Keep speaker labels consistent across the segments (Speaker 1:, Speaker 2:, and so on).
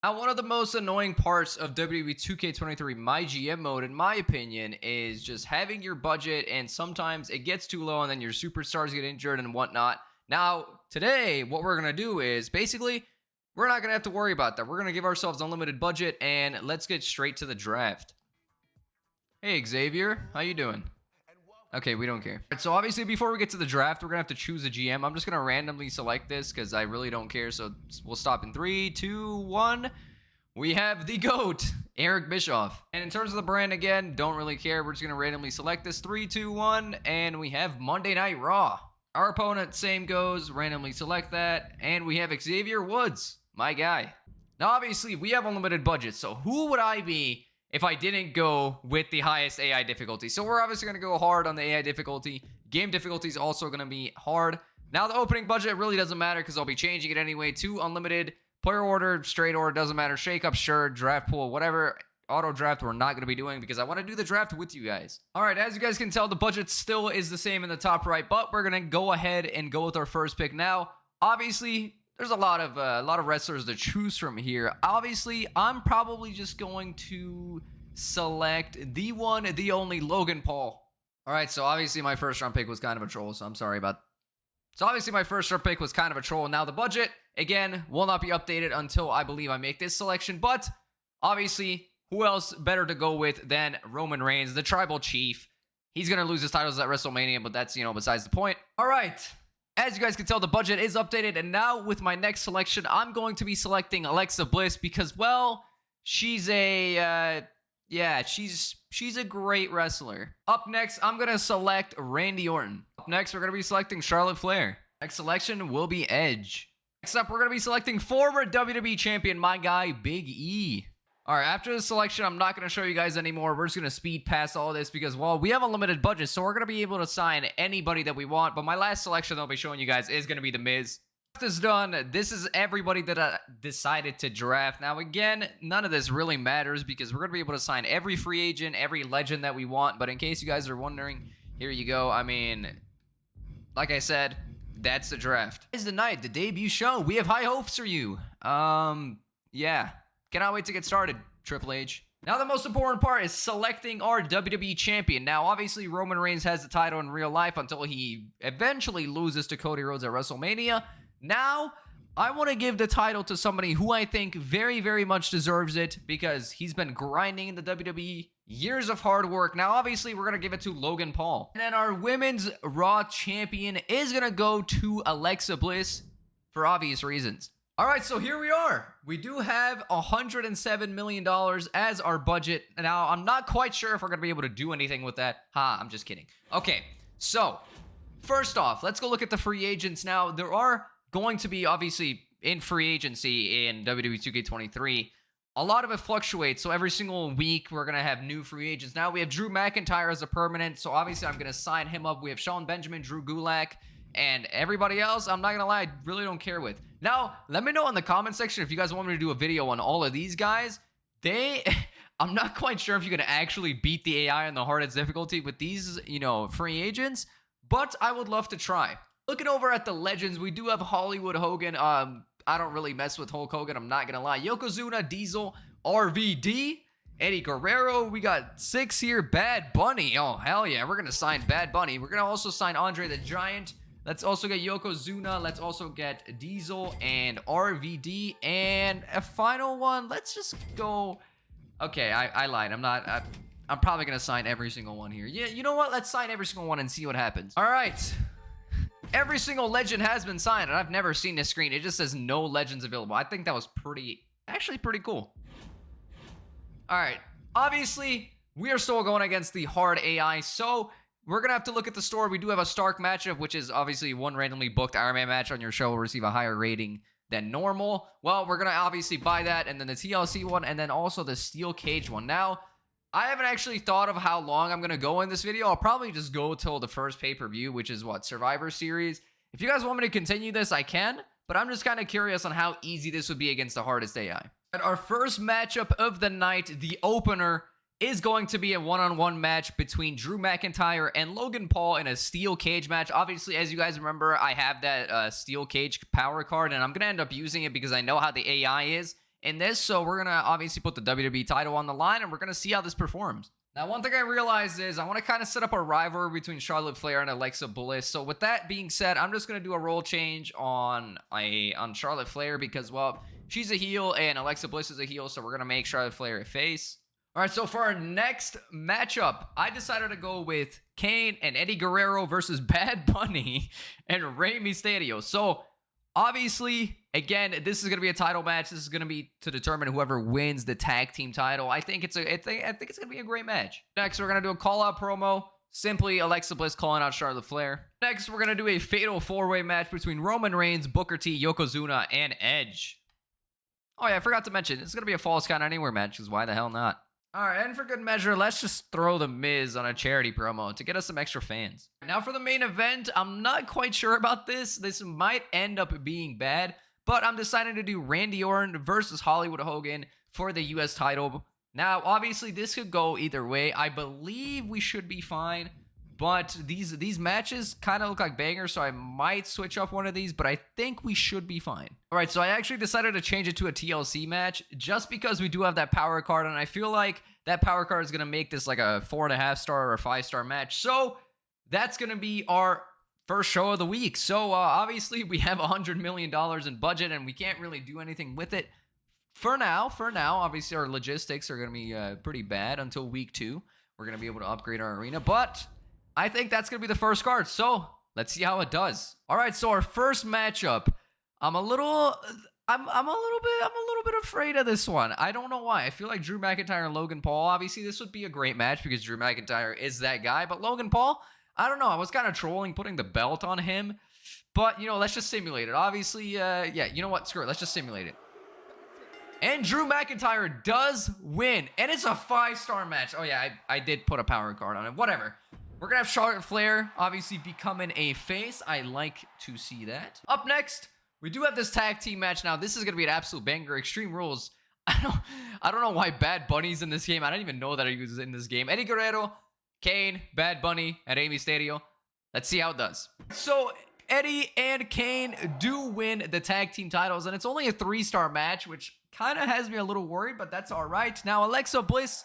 Speaker 1: Now, one of the most annoying parts of WWE 2K23 MyGM mode, in my opinion, is just having your budget, and sometimes it gets too low and then your superstars get injured and whatnot. Now, today, what we're going to do is basically, we're not going to have to worry about that. We're going to give ourselves unlimited budget, and let's get straight to the draft. Hey, Xavier, how you doing? Okay, we don't care. So obviously, before we get to the draft, we're going to have to choose a GM. I'm just going to randomly select this because I really don't care. So we'll stop in 3, 2, 1. We have the GOAT, Eric Bischoff. And in terms of the brand, again, don't really care. We're just going to randomly select this. 3, 2, 1. And we have Monday Night Raw. Our opponent, same goes. Randomly select that. And we have Xavier Woods, my guy. Now, obviously, we have unlimited budget. So who would I be if I didn't go with the highest AI difficulty? So we're obviously going to go hard on the AI difficulty. Game difficulty is also going to be hard. Now, the opening budget really doesn't matter because I'll be changing it anyway to unlimited. Player order, straight order, doesn't matter. Shake up, sure. Draft pool, whatever. Auto draft, we're not going to be doing because I want to do the draft with you guys. All right, as you guys can tell, the budget still is the same in the top right, but we're going to go ahead and go with our first pick. Now, obviously, there's a lot of wrestlers to choose from here. Obviously, I'm probably just going to select the one, the only Logan Paul. All right, so obviously my first round pick was kind of a troll, so I'm sorry about. So obviously my first round pick was kind of a troll. Now the budget, again, will not be updated until I believe I make this selection. But obviously, who else better to go with than Roman Reigns, the Tribal Chief? He's gonna lose his titles at WrestleMania, but that's besides the point. All right. As you guys can tell, the budget is updated, and now with my next selection, I'm going to be selecting Alexa Bliss because, well, she's a, she's a great wrestler. Up next, I'm going to select Randy Orton. Up next, we're going to be selecting Charlotte Flair. Next selection will be Edge. Next up, we're going to be selecting former WWE champion, my guy, Big E. All right, after the selection, I'm not going to show you guys anymore. We're just going to speed past all this because, well, we have a limited budget, so we're going to be able to sign anybody that we want. But my last selection that I'll be showing you guys is going to be The Miz. This is done. This is everybody that I decided to draft. Now, again, none of this really matters because we're going to be able to sign every free agent, every legend that we want. But in case you guys are wondering, here you go. I mean, like I said, that's the draft. It's the night, the debut show. We have high hopes for you. Yeah. Cannot wait to get started, Triple H. Now, the most important part is selecting our WWE champion. Now, obviously, Roman Reigns has the title in real life until he eventually loses to Cody Rhodes at WrestleMania. Now, I want to give the title to somebody who I think very, very much deserves it because he's been grinding in the WWE, years of hard work. Now, obviously, we're going to give it to Logan Paul. And then our Women's Raw champion is going to go to Alexa Bliss for obvious reasons. All right, so here we are. We do have $107 million as our budget. Now, I'm not quite sure if we're going to be able to do anything with that. I'm just kidding. Okay, so first off, let's go look at the free agents now. There are going to be, obviously, in free agency in WWE 2K23, a lot of it fluctuates. So every single week, we're going to have new free agents. Now, we have Drew McIntyre as a permanent. So obviously, I'm going to sign him up. We have Sean Benjamin, Drew Gulak, and everybody else, I'm not going to lie, I really don't care with. Now, let me know in the comment section if you guys want me to do a video on all of these guys. I'm not quite sure if you can actually beat the AI on the hardest difficulty with these, free agents, but I would love to try. Looking over at the legends, we do have Hollywood Hogan. I don't really mess with Hulk Hogan, I'm not going to lie. Yokozuna, Diesel, RVD, Eddie Guerrero. We got 6 here. Bad Bunny. Oh, hell yeah. We're going to sign Bad Bunny. We're going to also sign Andre the Giant. Let's also get Yokozuna. Let's also get Diesel and RVD. And a final one. Let's just go. Okay, I lied. I'm probably going to sign every single one here. Yeah, you know what? Let's sign every single one and see what happens. All right. Every single legend has been signed, and I've never seen this screen. It just says no legends available. I think that was actually pretty cool. All right. Obviously, we are still going against the hard AI, so we're going to have to look at the store. We do have a Stark matchup, which is obviously one randomly booked Iron Man match on your show will receive a higher rating than normal. Well, we're going to obviously buy that, and then the TLC one, and then also the Steel Cage one. Now, I haven't actually thought of how long I'm going to go in this video. I'll probably just go till the first pay-per-view, which is what, Survivor Series. If you guys want me to continue this, I can, but I'm just kind of curious on how easy this would be against the hardest AI. At our first matchup of the night, the opener is going to be a one-on-one match between Drew McIntyre and Logan Paul in a steel cage match. Obviously, as you guys remember, I have that steel cage power card, and I'm going to end up using it because I know how the AI is. in this. So we're going to obviously put the WWE title on the line, and we're going to see how this performs. Now, one thing I realized is I want to kind of set up a rivalry between Charlotte Flair and Alexa Bliss. So with that being said, I'm just going to do a role change on Charlotte Flair because, well, she's a heel and Alexa Bliss is a heel. So we're going to make Charlotte Flair a face. All right, so for our next matchup, I decided to go with Kane and Eddie Guerrero versus Bad Bunny and Rey Mysterio. So obviously, again, this is going to be a title match. This is going to be to determine whoever wins the tag team title. I think it's going to be a great match. Next, we're going to do a call-out promo. Simply Alexa Bliss calling out Charlotte Flair. Next, we're going to do a fatal four-way match between Roman Reigns, Booker T, Yokozuna, and Edge. Oh, yeah, I forgot to mention, it's going to be a Falls Count Anywhere match, because why the hell not? All right, and for good measure, let's just throw The Miz on a charity promo to get us some extra fans. Now for the main event, I'm not quite sure about this. This might end up being bad, but I'm deciding to do Randy Orton versus Hollywood Hogan for the U.S. title. Now, obviously, this could go either way. I believe we should be fine, but these matches kind of look like bangers, so I might switch up one of these, but I think we should be fine. All right, so I actually decided to change it to a TLC match just because we do have that power card, and I feel like that power card is going to make this like a 4.5 star or 5-star match. So that's going to be our first show of the week. So obviously, we have $100 million in budget, and we can't really do anything with it. For now, obviously, our logistics are going to be pretty bad until week 2. We're going to be able to upgrade our arena, but I think that's going to be the first card, so let's see how it does. All right, so our first matchup, I'm a little bit afraid of this one. I don't know why. I feel like Drew McIntyre and Logan Paul, obviously this would be a great match because Drew McIntyre is that guy, but Logan Paul, I don't know. I was kind of trolling putting the belt on him, but, you know, let's just simulate it. Obviously, yeah, you know what? Screw it. Let's just simulate it. And Drew McIntyre does win, and it's a 5-star match. Oh, yeah, I did put a power card on it. Whatever. We're going to have Charlotte Flair obviously becoming a face. I like to see that. Up next, we do have this tag team match. Now, this is going to be an absolute banger. Extreme Rules. I don't know why Bad Bunny's in this game. I don't even know that he was in this game. Eddie Guerrero, Kane, Bad Bunny, and Rey Mysterio. Let's see how it does. So, Eddie and Kane do win the tag team titles, and it's only a 3-star match, which kind of has me a little worried, but that's all right. Now, Alexa Bliss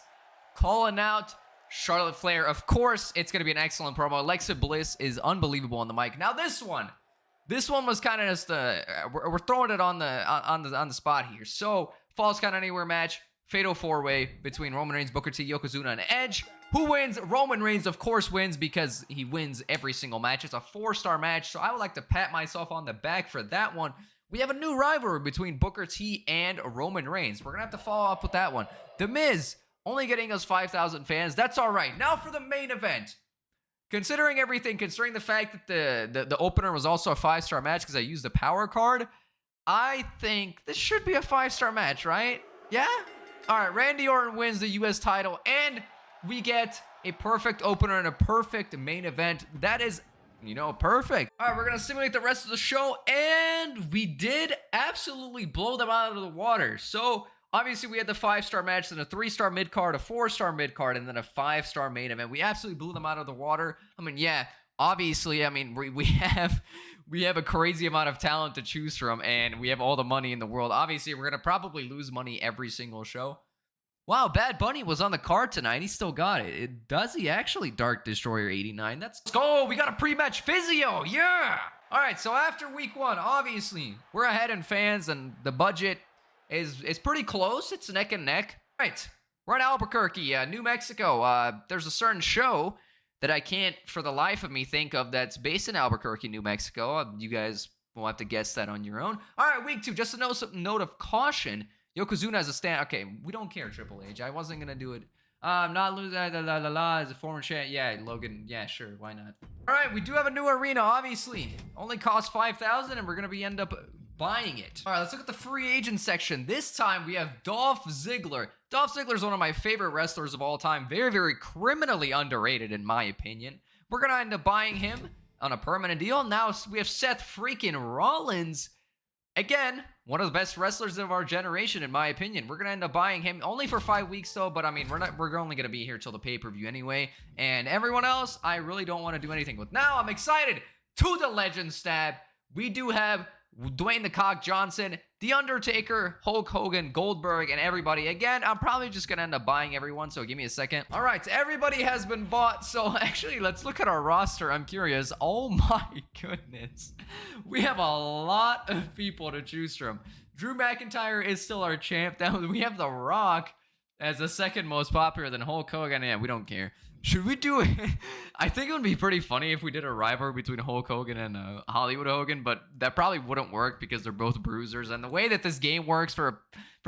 Speaker 1: calling out Charlotte Flair. Of course, it's going to be an excellent promo. Alexa Bliss is unbelievable on the mic. Now, this one was kind of just we're throwing it on the spot here. So, Falls Count Anywhere match, fatal 4-way between Roman Reigns, Booker T, Yokozuna, and Edge. Who wins? Roman Reigns, of course, wins because he wins every single match. It's a 4-star match, so I would like to pat myself on the back for that one. We have a new rivalry between Booker T and Roman Reigns. We're going to have to follow up with that one. The Miz, only getting us 5,000 fans. That's all right. Now for the main event. Considering everything, considering the fact that the opener was also a 5-star match because I used the power card, I think this should be a 5-star match, right? Yeah? All right, Randy Orton wins the U.S. title, and we get a perfect opener and a perfect main event. That is, you know, perfect. All right, we're going to simulate the rest of the show, and we did absolutely blow them out of the water. So, obviously, we had the 5-star match, then a 3-star mid-card, a 4-star mid-card, and then a 5-star main event. We absolutely blew them out of the water. I mean, yeah, obviously, I mean, we have a crazy amount of talent to choose from, and we have all the money in the world. Obviously, we're going to probably lose money every single show. Wow, Bad Bunny was on the card tonight. He still got it. Does he actually? Dark Destroyer 89. Let's go. We got a pre-match physio. Yeah. All right, so after week 1, obviously, we're ahead in fans, and the budget is pretty close. It's neck and neck. All right, we're in Albuquerque, New Mexico. There's a certain show that I can't, for the life of me, think of that's based in Albuquerque, New Mexico. You guys will have to guess that on your own. All right, week 2, just a note of caution. Yokozuna has a stand. Okay, we don't care, Triple H. I wasn't going to do it. Not losing. As a former champ. Yeah, Logan. Yeah, sure. Why not? All right, we do have a new arena, obviously. Only costs $5,000, and we're going to end up buying it. All right, let's look at the free agent section. This time, we have Dolph Ziggler. Dolph Ziggler is one of my favorite wrestlers of all time. Very, very criminally underrated, in my opinion. We're going to end up buying him on a permanent deal. Now, we have Seth freaking Rollins. Again, one of the best wrestlers of our generation, in my opinion. We're going to end up buying him only for 5 weeks, though. But, I mean, we're only going to be here till the pay-per-view anyway. And everyone else, I really don't want to do anything with. Now, I'm excited to the Legend Stab. We do have Dwayne the Cock Johnson, The Undertaker, Hulk Hogan, Goldberg, and everybody. Again, I'm probably just going to end up buying everyone, so give me a second. All right, so everybody has been bought. So actually, let's look at our roster. I'm curious. Oh my goodness. We have a lot of people to choose from. Drew McIntyre is still our champ. We have The Rock as the second most popular, than Hulk Hogan. Yeah, we don't care. Should we do it? I think it would be pretty funny if we did a rivalry between Hulk Hogan and Hollywood Hogan, but that probably wouldn't work because they're both bruisers. And the way that this game works, for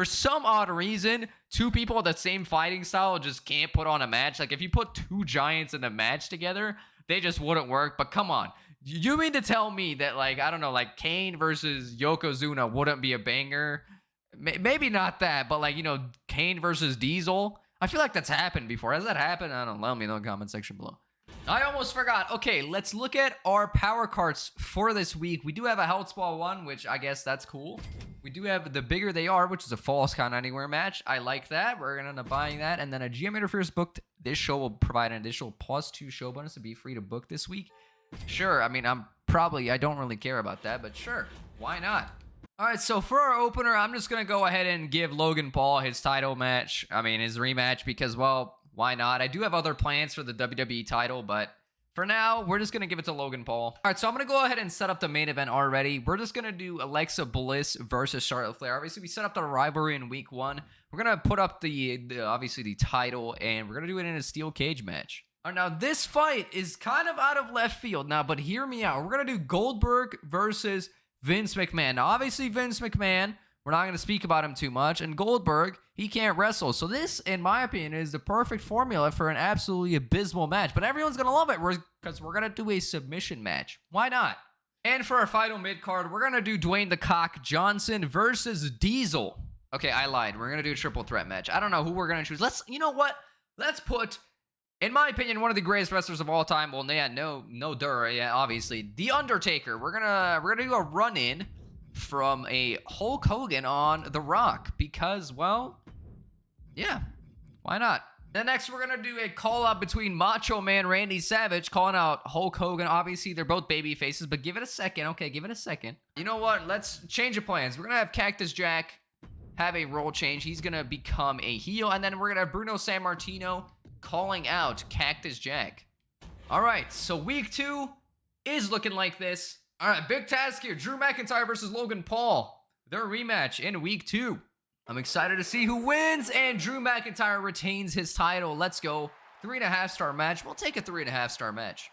Speaker 1: some odd reason, two people with the same fighting style just can't put on a match. Like, if you put two giants in a match together, they just wouldn't work. But come on. You mean to tell me that, like, I don't know, like Kane versus Yokozuna wouldn't be a banger? Maybe not that, but like, you know, Kane versus Diesel. I feel like that's happened before. Has that happened? I don't know. Let me know in the comment section below. I almost forgot. Okay, let's look at our power cards for this week. We do have a Health Spa 1, which I guess that's cool. We do have the Bigger They Are, which is a Falls Count Anywhere match. I like that. We're going to end up buying that. And then a GM Interference booked. This show will provide an additional +2 show bonus to be free to book this week. Sure. I mean, I don't really care about that, but sure. Why not? All right, so for our opener, I'm just going to go ahead and give Logan Paul his title match. I mean, his rematch, because, well, why not? I do have other plans for the WWE title, but for now, we're just going to give it to Logan Paul. All right, so I'm going to go ahead and set up the main event already. We're just going to do Alexa Bliss versus Charlotte Flair. Obviously, we set up the rivalry in week 1. We're going to put up obviously the title, and we're going to do it in a steel cage match. All right, now, this fight is kind of out of left field now, but hear me out. We're going to do Goldberg versus Vince McMahon. Now, obviously, Vince McMahon, we're not going to speak about him too much. And Goldberg, he can't wrestle. So this, in my opinion, is the perfect formula for an absolutely abysmal match. But everyone's going to love it because we're going to do a submission match. Why not? And for our final mid-card, we're going to do Dwayne the Cock Johnson versus Diesel. Okay, I lied. We're going to do a triple threat match. I don't know who we're going to choose. You know what? Let's put, in my opinion, one of the greatest wrestlers of all time. Well, yeah, no, yeah, obviously, The Undertaker. We're gonna do a run-in from a Hulk Hogan on The Rock because, well, yeah, why not? Then next, we're gonna do a call-out between Macho Man Randy Savage calling out Hulk Hogan. Obviously, they're both baby faces, but give it a second. Okay, give it a second. You know what? Let's change the plans. We're gonna have Cactus Jack have a role change. He's gonna become a heel, and then we're gonna have Bruno Sammartino calling out Cactus Jack. All right, so week 2 is looking like this. All right, big task here. Drew McIntyre versus Logan Paul. Their rematch in week 2. I'm excited to see who wins, and Drew McIntyre retains his title. Let's go. 3.5-star match. We'll take a 3.5-star match.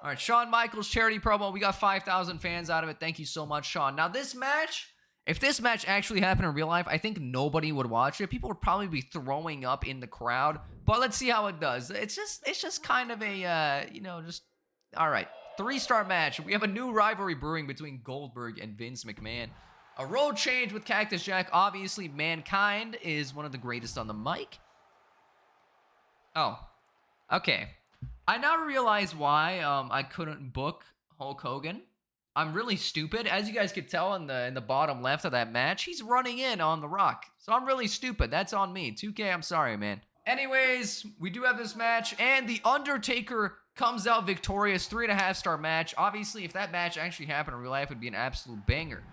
Speaker 1: All right, Shawn Michaels charity promo. We got 5,000 fans out of it. Thank you so much, Shawn. Now, this match, if this match actually happened in real life, I think nobody would watch it. People would probably be throwing up in the crowd. But let's see how it does. It's just kind of a, all right. 3-star match. We have a new rivalry brewing between Goldberg and Vince McMahon. A role change with Cactus Jack. Obviously, Mankind is one of the greatest on the mic. Oh, okay. I now realize why I couldn't book Hulk Hogan. I'm really stupid. As you guys could tell in the bottom left of that match, he's running in on The Rock. So I'm really stupid. That's on me. 2K, I'm sorry, man. Anyways, we do have this match, and The Undertaker comes out victorious. 3.5-star match. Obviously, if that match actually happened in real life, it would be an absolute banger.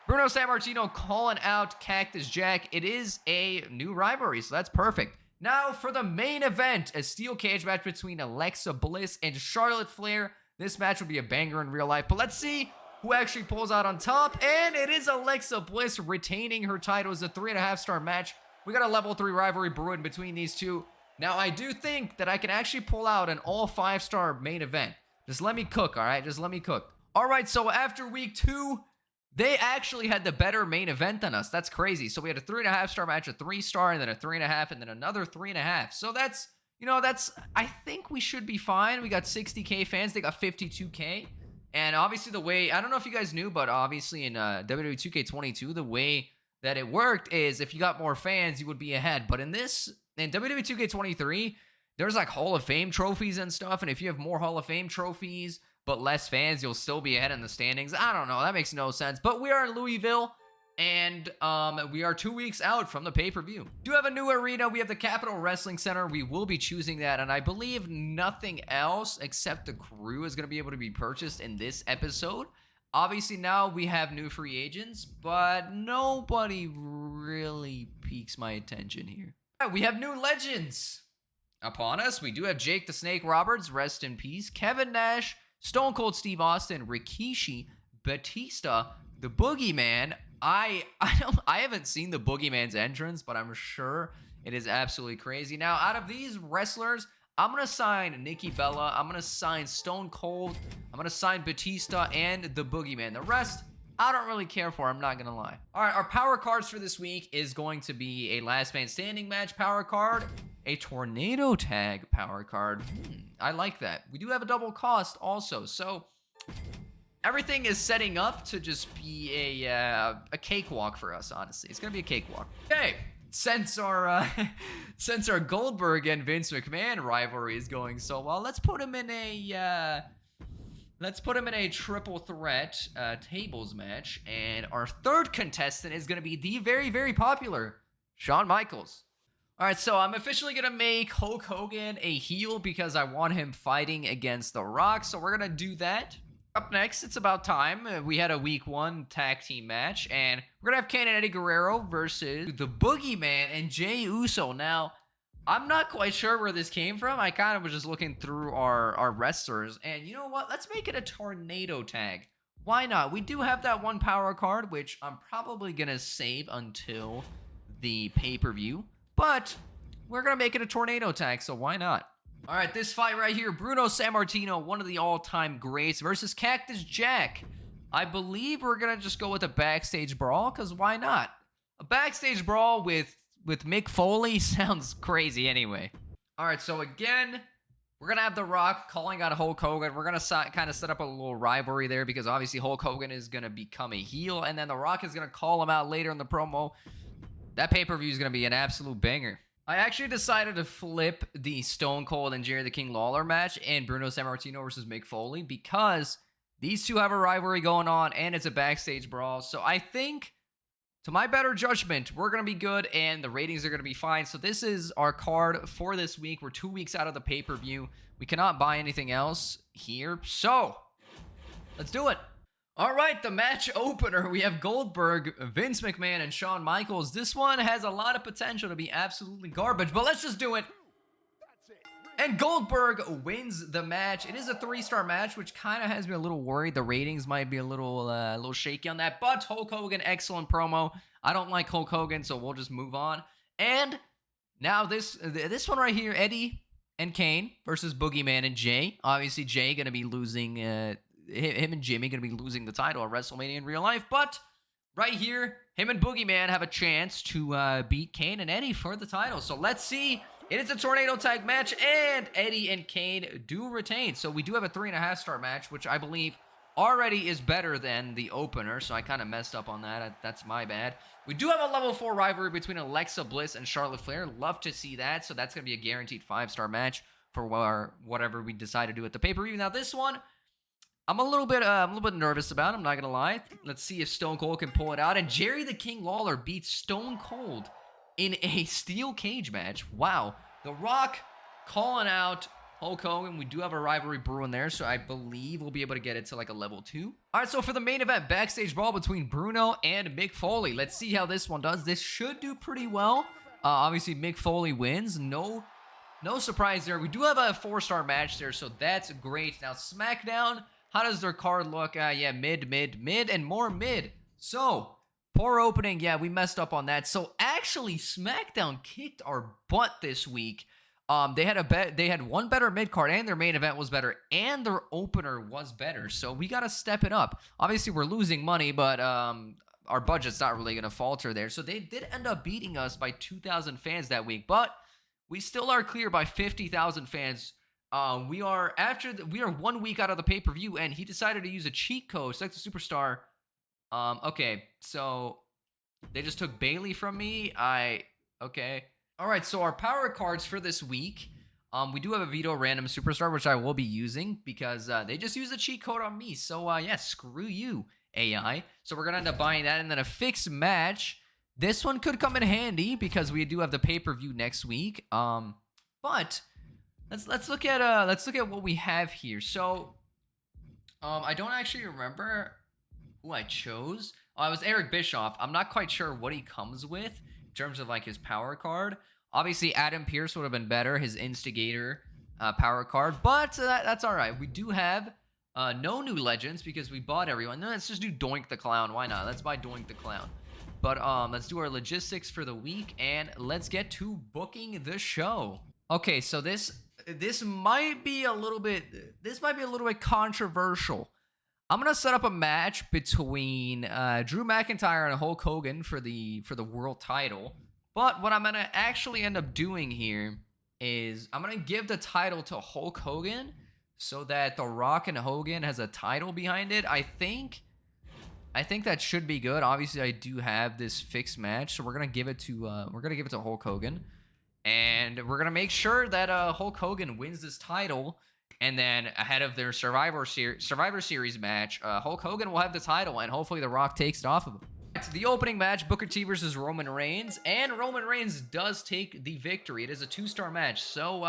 Speaker 1: Bruno Sammartino calling out Cactus Jack. It is a new rivalry, so that's perfect. Now for the main event, a steel cage match between Alexa Bliss and Charlotte Flair. This match will be a banger in real life, but let's see who actually pulls out on top. And it is Alexa Bliss retaining her title as a 3.5-star match. We got a level 3 rivalry brewing between these two. Now, I do think that I can actually pull out an all 5-star main event. Just let me cook, all right? Just let me cook. All right, so after week 2, they actually had the better main event than us. That's crazy. So we had a 3.5-star match, a 3-star, and then a 3.5, and then another 3.5. So that's, I think we should be fine. We got 60K fans. They got 52K. And obviously the way, I don't know if you guys knew, but obviously in WWE 2K22, the way that it worked is if you got more fans, you would be ahead. But in WWE 2K23, there's like Hall of Fame trophies and stuff. And if you have more Hall of Fame trophies, but less fans, you'll still be ahead in the standings. I don't know. That makes no sense. But we are in Louisville. And we are 2 weeks out from the pay-per-view. Do have a new arena. We have the Capitol Wrestling Center. We will be choosing that. And I believe nothing else except the crew is going to be able to be purchased in this episode. Obviously, now we have new free agents, but nobody really piques my attention here. We have new legends upon us. We do have Jake the Snake Roberts, rest in peace. Kevin Nash, Stone Cold Steve Austin, Rikishi, Batista, the Boogeyman. I haven't seen the Boogeyman's entrance, but I'm sure it is absolutely crazy. Now, out of these wrestlers, I'm going to sign Nikki Bella. I'm going to sign Stone Cold. I'm going to sign Batista and the Boogeyman. The rest, I don't really care for. I'm not going to lie. All right, our power cards for this week is going to be a last man standing match power card, a tornado tag power card. I like that. We do have a double cost also. So everything is setting up to just be a cakewalk for us, honestly. It's going to be a cakewalk. Okay. Since our Goldberg and Vince McMahon rivalry is going so well, let's put him in a triple threat tables match, and our third contestant is going to be the very, very popular Shawn Michaels. All right, so I'm officially going to make Hulk Hogan a heel because I want him fighting against The Rock, so we're going to do that. Up next, it's about time. We had a week 1 tag team match, and we're going to have Kane and Eddie Guerrero versus the Boogeyman and Jey Uso. Now, I'm not quite sure where this came from. I kind of was just looking through our wrestlers, and you know what? Let's make it a tornado tag. Why not? We do have that one power card, which I'm probably going to save until the pay-per-view, but we're going to make it a tornado tag, so why not? All right, this fight right here, Bruno Sammartino, one of the all-time greats, versus Cactus Jack. I believe we're going to just go with a backstage brawl, because why not? A backstage brawl with Mick Foley sounds crazy anyway. All right, so again, we're going to have The Rock calling out Hulk Hogan. We're going to kind of set up a little rivalry there, because obviously Hulk Hogan is going to become a heel, and then The Rock is going to call him out later in the promo. That pay-per-view is going to be an absolute banger. I actually decided to flip the Stone Cold and Jerry the King Lawler match and Bruno Sammartino versus Mick Foley because these two have a rivalry going on and it's a backstage brawl. So I think, to my better judgment, we're going to be good and the ratings are going to be fine. So this is our card for this week. We're 2 weeks out of the pay-per-view. We cannot buy anything else here. So let's do it. All right, the match opener, we have Goldberg, Vince McMahon, and Shawn Michaels. This one has a lot of potential to be absolutely garbage, but let's just do it. And Goldberg wins the match. It is a 3-star match, which kind of has me a little worried. The ratings might be a little shaky on that, but Hulk Hogan, excellent promo. I don't like Hulk Hogan, so we'll just move on. And now this one right here, Eddie and Kane versus Boogeyman and Jay. Obviously, Jay going to be losing... him and Jimmy going to be losing the title at WrestleMania in real life, but right here, him and Boogeyman have a chance to beat Kane and Eddie for the title. So let's see. It is a tornado tag match, and Eddie and Kane do retain. So we do have a 3.5-star match, which I believe already is better than the opener. So I kind of messed up on that. That's my bad. We do have a level 4 rivalry between Alexa Bliss and Charlotte Flair. Love to see that. So that's going to be a guaranteed 5-star match for whatever we decide to do at the pay-per-view. Now this one, I'm a little bit nervous about it, I'm not going to lie. Let's see if Stone Cold can pull it out. And Jerry the King Lawler beats Stone Cold in a steel cage match. Wow. The Rock calling out Hulk Hogan. We do have a rivalry brewing there, so I believe we'll be able to get it to like a level 2. All right, so for the main event, backstage brawl between Bruno and Mick Foley. Let's see how this one does. This should do pretty well. Obviously, Mick Foley wins. No surprise there. We do have a 4-star match there, so that's great. Now, SmackDown... how does their card look? Yeah, mid, and more mid. So, poor opening. Yeah, we messed up on that. So, actually, SmackDown kicked our butt this week. They had one better mid card, and their main event was better, and their opener was better. So, we got to step it up. Obviously, we're losing money, but our budget's not really going to falter there. So, they did end up beating us by 2,000 fans that week, but we still are clear by 50,000 fans. We are 1 week out of the pay-per-view, and he decided to use a cheat code, select the superstar. Okay, so they just took Bailey from me. Okay. All right, so our power cards for this week, we do have a Vito random superstar, which I will be using because they just used a cheat code on me. So, yeah, screw you, AI. So we're going to end up buying that, and then a fixed match. This one could come in handy because we do have the pay-per-view next week. But... Let's look at what we have here. So, I don't actually remember who I chose. Oh, it was Eric Bischoff. I'm not quite sure what he comes with in terms of like his power card. Obviously, Adam Pearce would have been better, his instigator power card, but that's all right. We do have no new legends because we bought everyone. No, let's just do Doink the Clown. Why not? Let's buy Doink the Clown. But let's do our logistics for the week and let's get to booking the show. Okay, so this might be a little bit controversial. I'm gonna set up a match between Drew McIntyre and Hulk Hogan for the world title. But what I'm gonna actually end up doing here is I'm gonna give the title to Hulk Hogan so that The Rock and Hogan has a title behind it. I think that should be good. Obviously, I do have this fixed match, so we're gonna give it to Hulk Hogan, and we're gonna make sure that Hulk Hogan wins this title. And then ahead of their Survivor Series match, Hulk Hogan will have the title, and hopefully The Rock takes it off of him. It's the opening match, Booker T versus Roman Reigns, and Roman Reigns does take the victory. It is a 2-star match, so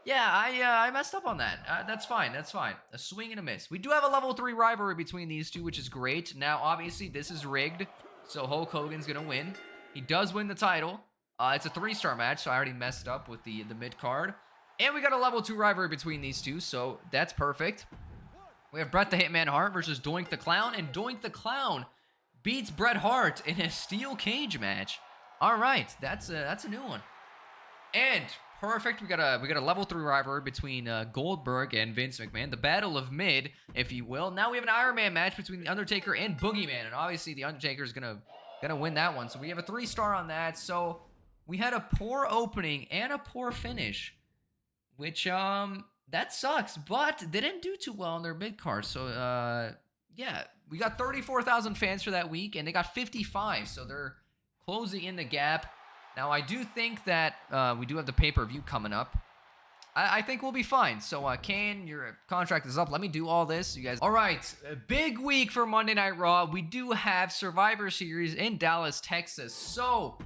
Speaker 1: yeah, I messed up on that. That's fine. A swing and a miss. We do have a level 3 rivalry between these two, which is great. Now, obviously, this is rigged, so Hulk Hogan's gonna win. He does win the title. It's a 3-star match, so I already messed up with the mid card. And we got a level 2 rivalry between these two, so that's perfect. We have Bret the Hitman Hart versus Doink the Clown, and Doink the Clown beats Bret Hart in a steel cage match. All right, that's a new one. And perfect, we got a level 3 rivalry between Goldberg and Vince McMahon, the Battle of Mid, if you will. Now we have an Iron Man match between The Undertaker and Boogeyman, and obviously The Undertaker is gonna win that one. So we have a 3-star on that. So we had a poor opening and a poor finish, which that sucks, but they didn't do too well on their mid card. So yeah, we got 34,000 fans for that week, and they got 55, so they're closing in the gap. Now I do think that we do have the pay-per-view coming up. I think we'll be fine. So Kane, your contract is up. Let me do all this, you guys. All right, a big week for Monday Night Raw. We do have Survivor Series in Dallas, Texas. So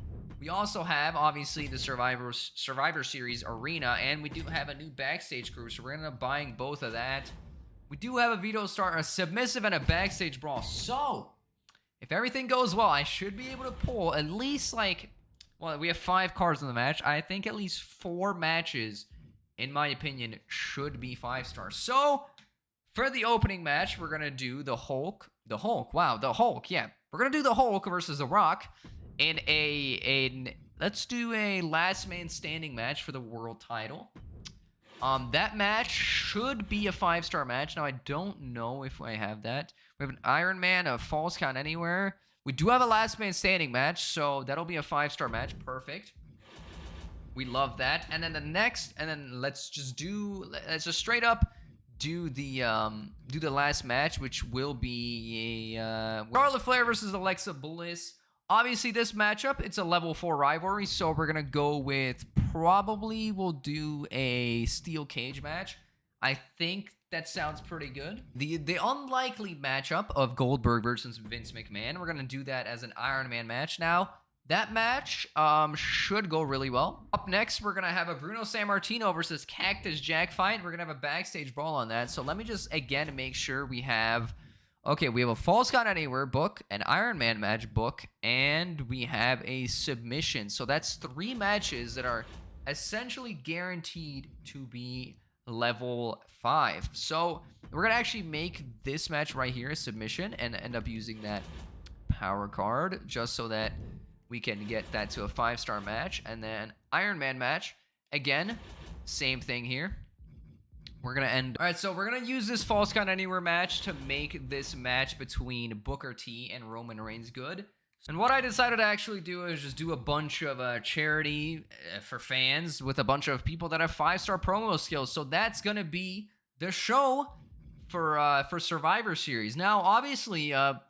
Speaker 1: we also have, obviously, the Survivor Series arena, and we do have a new backstage crew, so we're going to end up buying both of that. We do have a veto start, a submissive, and a backstage brawl. So, if everything goes well, I should be able to pull at least, well, we have 5 cards in the match. I think at least 4 matches, in my opinion, should be 5-stars. So, for the opening match, we're going to do the Hulk, yeah. We're going to do the Hulk versus The Rock. Let's do a last man standing match for the world title. That match should be a 5-star match. Now, I don't know if I have that. We have an Iron Man, a Falls Count Anywhere. We do have a last man standing match, so that'll be a 5-star match. Perfect. We love that. And then let's just straight up do the last match, which will be Charlotte Flair versus Alexa Bliss. Obviously, this matchup, it's a level 4 rivalry, so we're going to go with we'll do a steel cage match. I think that sounds pretty good. The unlikely matchup of Goldberg versus Vince McMahon, we're going to do that as an Iron Man match. Now, that match should go really well. Up next, we're going to have a Bruno Sammartino versus Cactus Jack fight. We're going to have a backstage brawl on that. So let me just, again, make sure we have... Okay, we have a Falls Count Anywhere book, an Iron Man match book, and we have a submission. So that's 3 matches that are essentially guaranteed to be level 5. So we're going to actually make this match right here a submission and end up using that power card just so that we can get that to a 5-star match. And then Iron Man match, again, same thing here. We're going to end... All right, so we're going to use this Falls Count Anywhere match to make this match between Booker T and Roman Reigns good. And what I decided to actually do is just do a bunch of charity for fans with a bunch of people that have 5-star promo skills. So that's going to be the show for Survivor Series. Now, obviously, I'm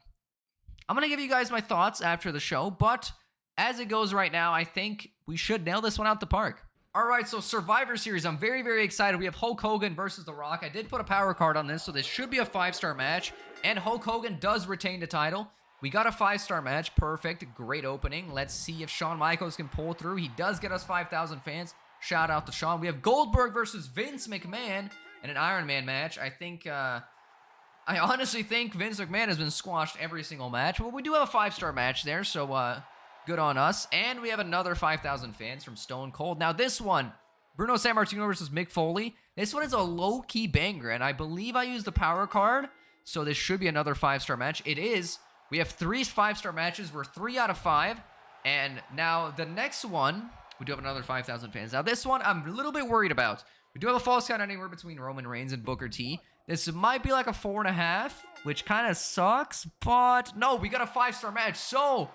Speaker 1: going to give you guys my thoughts after the show, but as it goes right now, I think we should nail this one out the park. All right, so Survivor Series, I'm very, very excited. We have Hulk Hogan versus The Rock. I did put a power card on this, so this should be a 5-star match. And Hulk Hogan does retain the title. We got a 5-star match. Perfect. Great opening. Let's see if Shawn Michaels can pull through. He does get us 5,000 fans. Shout out to Shawn. We have Goldberg versus Vince McMahon in an Iron Man match. I think I honestly think Vince McMahon has been squashed every single match. Well, we do have a 5-star match there, so good on us. And we have another 5,000 fans from Stone Cold. Now this one, Bruno Sammartino versus Mick Foley. This one is a low-key banger, and I believe I used the power card, so this should be another 5-star match. It is. We have 3 5-star matches. We're 3 out of 5. And now the next one, we do have another 5,000 fans. Now this one, I'm a little bit worried about. We do have a false count anywhere between Roman Reigns and Booker T. This might be like a 4.5, which kind of sucks, but no, we got a 5-star match. So,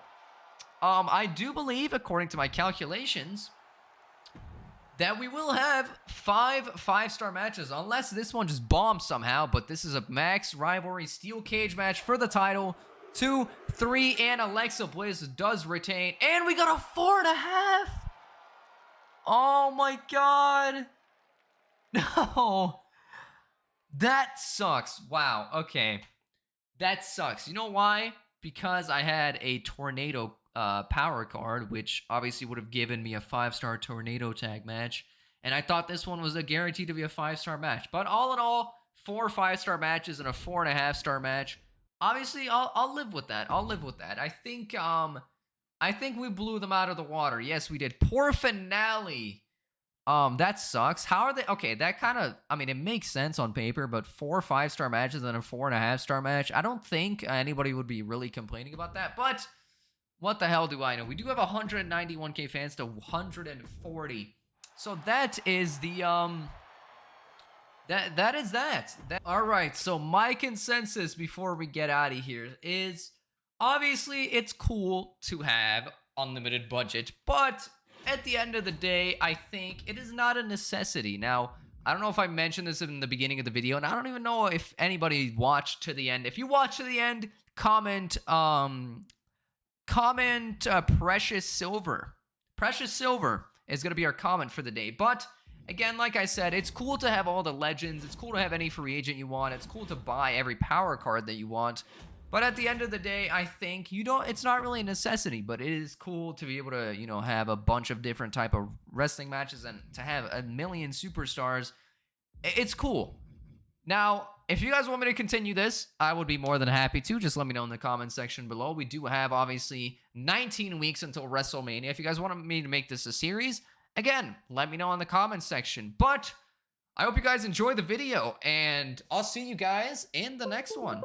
Speaker 1: I do believe, according to my calculations, that we will have 5 5-star matches, unless this one just bombs somehow. But this is a max rivalry steel cage match for the title. 2, 3, and Alexa Bliss does retain, and we got a 4.5. Oh my god. No. That sucks. Wow. Okay. That sucks. You know why? Because I had a tornado power card, which obviously would have given me a 5-star tornado tag match. And I thought this one was a guaranteed to be a 5-star match. But all in all, 4 5-star matches and a 4.5-star match. Obviously, I'll live with that. I'll live with that. I think we blew them out of the water. Yes, we did. Poor finale. That sucks. How are they? Okay, that kind of, I mean, it makes sense on paper, but 4 5-star matches and a 4.5-star match, I don't think anybody would be really complaining about that, but what the hell do I know? We do have 191k fans to 140. So that is the, that is that. All right, so my consensus before we get out of here is, obviously, it's cool to have unlimited budget, but at the end of the day, I think it is not a necessity. Now, I don't know if I mentioned this in the beginning of the video, and I don't even know if anybody watched to the end. If you watch to the end, comment Precious Silver. Precious Silver is going to be our comment for the day. But again, like I said, it's cool to have all the legends. It's cool to have any free agent you want. It's cool to buy every power card that you want. But at the end of the day, I think it's not really a necessity, but it is cool to be able to, have a bunch of different type of wrestling matches and to have a million superstars. It's cool. Now, if you guys want me to continue this, I would be more than happy to. Just let me know in the comments section below. We do have, obviously, 19 weeks until WrestleMania. If you guys want me to make this a series, again, let me know in the comments section. But I hope you guys enjoy the video, and I'll see you guys in the next one.